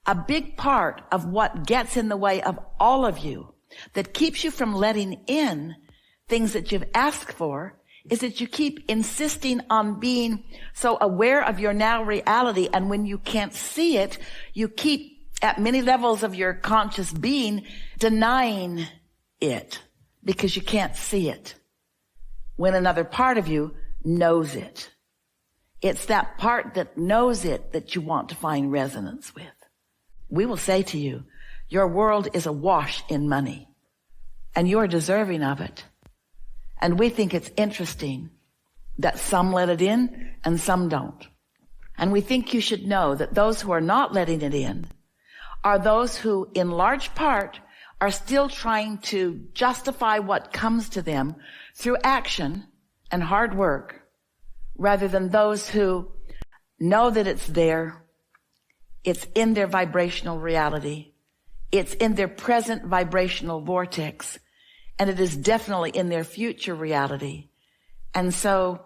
A big part of what gets in the way of all of you, that keeps you from letting in things that you've asked for, is that you keep insisting on being so aware of your now reality. And when you can't see it, you keep at many levels of your conscious being denying it because you can't see it when another part of you knows it. It's that part that knows it that you want to find resonance with. We will say to you, your world is awash in money, and you're deserving of it. And we think it's interesting that some let it in and some don't. And we think you should know that those who are not letting it in are those who, in large part, are still trying to justify what comes to them through action and hard work, rather than those who know that it's there. It's in their vibrational reality. It's in their present vibrational vortex. And it is definitely in their future reality. And so,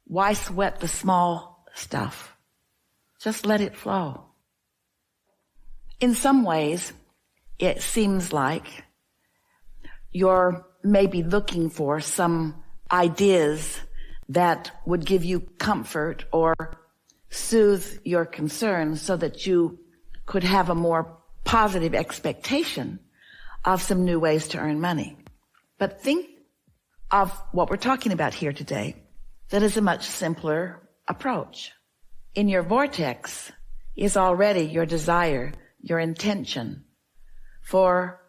why sweat the small stuff? Just let it flow. In some ways, it seems like you're maybe looking for some ideas that would give you comfort or soothe your concerns so that you could have a more positive expectation of some new ways to earn money. But think of what we're talking about here today. That is a much simpler approach. In your vortex is already your desire, your intention for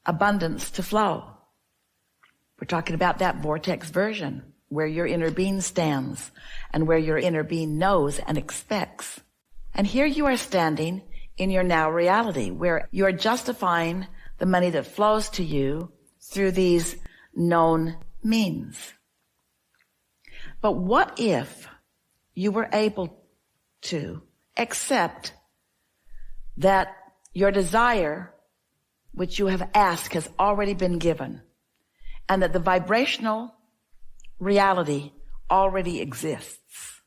abundance to flow. We're talking about that vortex version, where your inner being stands and where your inner being knows and expects. And here you are standing in your now reality, where you are justifying the money that flows to you through these known means. But what if you were able to accept that your desire, which you have asked, has already been given, and that the vibrational reality already exists,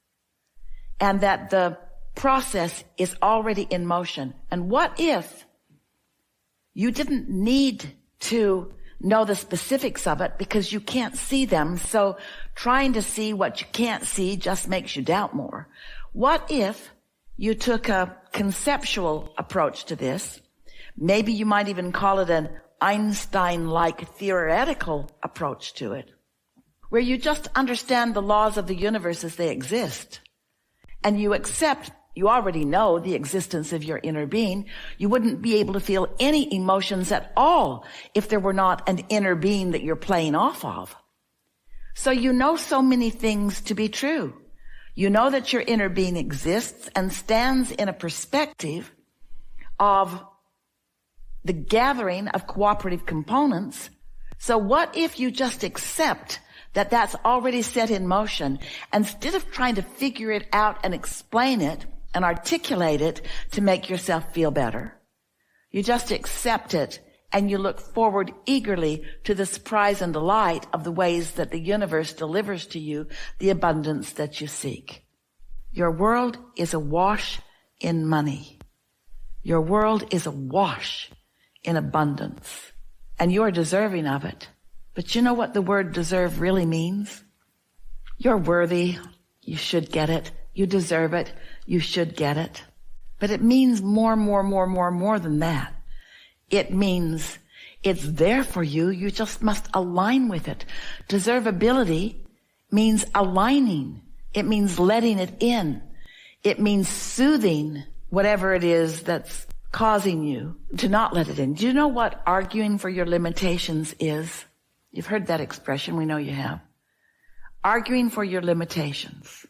and that the process is already in motion? And what if you didn't need to know the specifics of it because you can't see them, so trying to see what you can't see just makes you doubt more? What if you took a conceptual approach to this? Maybe you might even call it an Einstein-like theoretical approach to it, where you just understand the laws of the universe as they exist, and you accept, you already know the existence of your inner being. You wouldn't be able to feel any emotions at all if there were not an inner being that you're playing off of. So you know so many things to be true. You know that your inner being exists and stands in a perspective of the gathering of cooperative components. So what if you just accept that that's already set in motion, instead of trying to figure it out and explain it and articulate it to make yourself feel better? You just accept it, and you look forward eagerly to the surprise and delight of the ways that the universe delivers to you the abundance that you seek. Your world is awash in money. Your world is awash in abundance, and you're deserving of it. But you know what the word deserve really means? You're worthy. You should get it. You deserve it. You should get it. But it means more than that. It means it's there for you. You just must align with it. Deservability means aligning. It means letting it in. It means soothing whatever it is that's causing you to not let it in. Do you know what arguing for your limitations is? You've heard that expression. We know you have. Arguing for your limitations.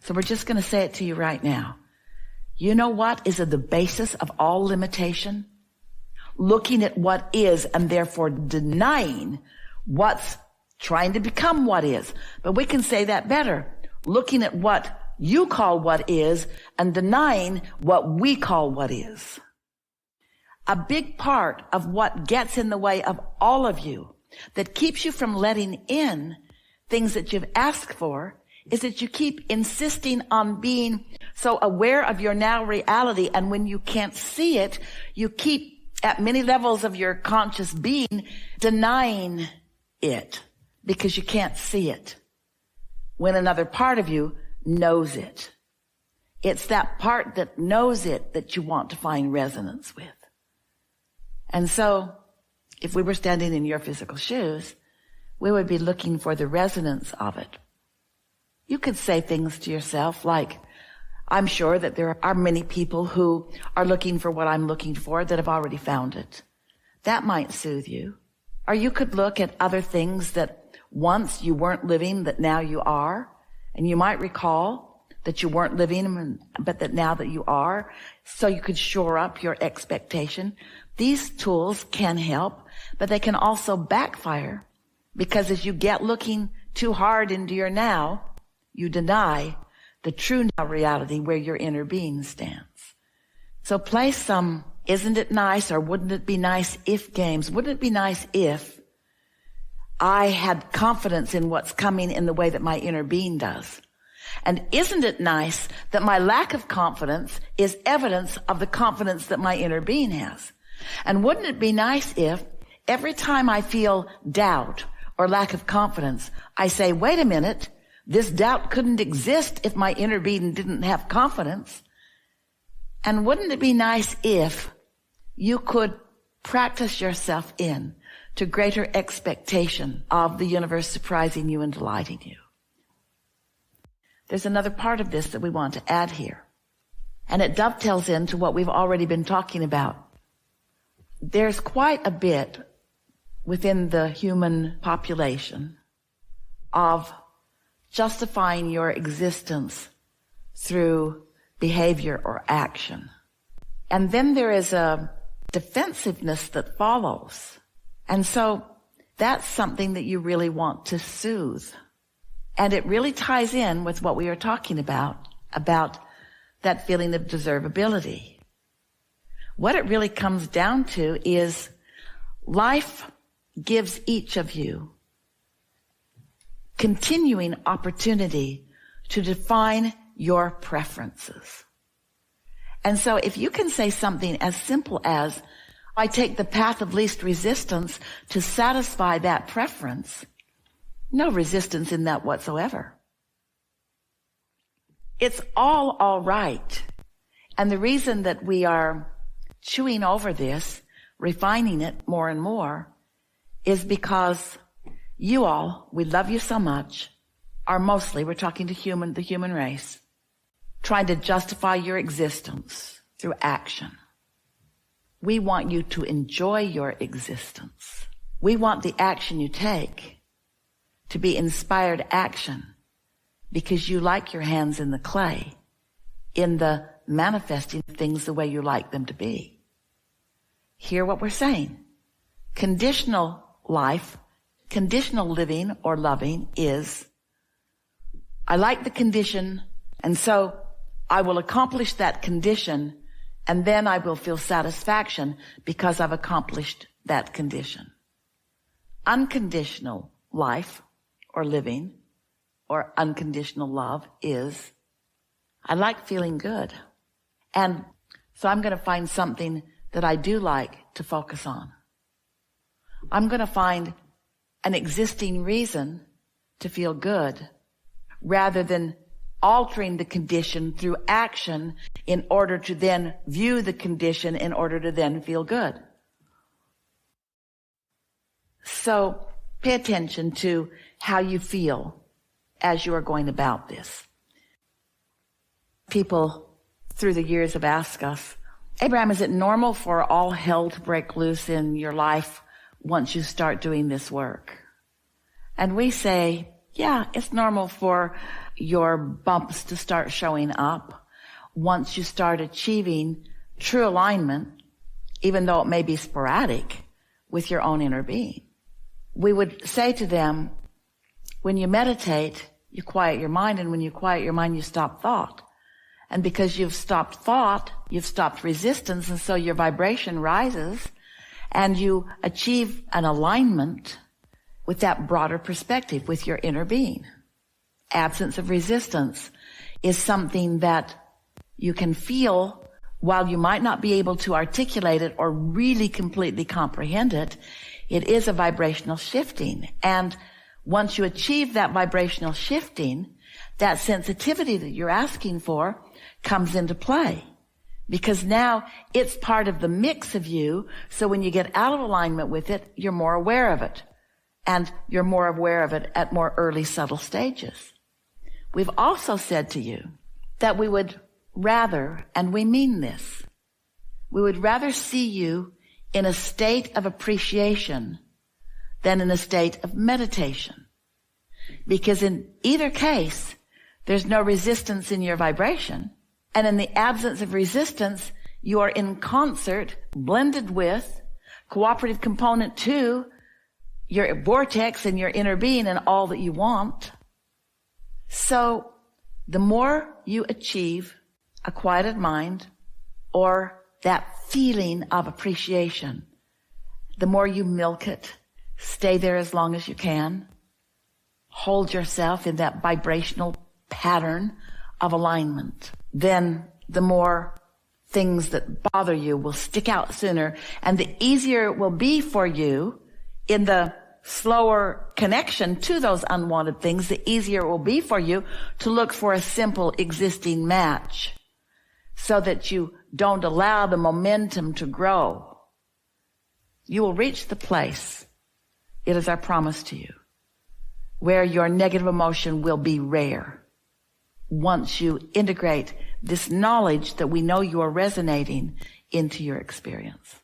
So we're just going to say it to you right now. You know what is at the basis of all limitation? Looking at what is and therefore denying what's trying to become what is. But we can say that better. Looking at what you call what is and denying what we call what is. A big part of what gets in the way of all of you, that keeps you from letting in things that you've asked for, is that you keep insisting on being so aware of your now reality, and when you can't see it, you keep at many levels of your conscious being denying it because you can't see it when another part of you knows it. It's that part that knows it that you want to find resonance with. And so if we were standing in your physical shoes, we would be looking for the resonance of it. You could say things to yourself like, I'm sure that there are many people who are looking for what I'm looking for that have already found it. That might soothe you. Or you could look at other things that once you weren't living that now you are. And you might recall that you weren't living, but that now that you are. So you could shore up your expectation. These tools can help, but they can also backfire. Because as you get looking too hard into your now, you deny the true now reality where your inner being stands. So play some isn't it nice or wouldn't it be nice if games. Wouldn't it be nice if I had confidence in what's coming in the way that my inner being does? And isn't it nice that my lack of confidence is evidence of the confidence that my inner being has? And wouldn't it be nice if every time I feel doubt or lack of confidence, I say, wait a minute, this doubt couldn't exist if my inner being didn't have confidence. And wouldn't it be nice if you could practice yourself in to greater expectation of the universe surprising you and delighting you? There's another part of this that we want to add here. And it dovetails into what we've already been talking about. There's quite a bit within the human population of justifying your existence through behavior or action. And then there is a defensiveness that follows. And so that's something that you really want to soothe. And it really ties in with what we are talking about that feeling of deservability. What it really comes down to is life gives each of you continuing opportunity to define your preferences. And so if you can say something as simple as, I take the path of least resistance to satisfy that preference, no resistance in that whatsoever. It's all right. And the reason that we are chewing over this, refining it more and more, is because you all, we love you so much, are mostly, we're talking to the human race, trying to justify your existence through action. We want you to enjoy your existence. We want the action you take to be inspired action because you like your hands in the clay, in the manifesting things the way you like them to be. Hear what we're saying. Conditional life, conditional living or loving is, I like the condition, and so I will accomplish that condition, and then I will feel satisfaction because I've accomplished that condition. Unconditional life or living or unconditional love is, I like feeling good. And so I'm going to find something that I do like to focus on. I'm going to find an existing reason to feel good rather than altering the condition through action in order to then view the condition in order to then feel good. So pay attention to how you feel as you are going about this. People through the years have asked us, Abraham, is it normal for all hell to break loose in your life once you start doing this work? And we say, yeah, it's normal for your bumps to start showing up once you start achieving true alignment, even though it may be sporadic, with your own inner being. We would say to them, when you meditate, you quiet your mind, and when you quiet your mind, you stop thought. And because you've stopped thought, you've stopped resistance, and so your vibration rises, and you achieve an alignment with that broader perspective, with your inner being. absence of resistance is something that you can feel while you might not be able to articulate it or really completely comprehend it. It is a vibrational shifting. And once you achieve that vibrational shifting, that sensitivity that you're asking for comes into play. Because now it's part of the mix of you. So when you get out of alignment with it, you're more aware of it. And you're more aware of it at more early, subtle stages. We've also said to you that we would rather, and we mean this, we would rather see you in a state of appreciation than in a state of meditation. Because in either case, there's no resistance in your vibration. And in the absence of resistance, you are in concert, blended with, cooperative component to your vortex and your inner being and all that you want. So the more you achieve a quieted mind or that feeling of appreciation, the more you milk it, stay there as long as you can, hold yourself in that vibrational pattern of alignment, then the more things that bother you will stick out sooner, and the easier it will be for you in the slower connection to those unwanted things, the easier it will be for you to look for a simple existing match so that you don't allow the momentum to grow. You will reach the place, it is our promise to you, where your negative emotion will be rare once you integrate this knowledge that we know you are resonating into your experience.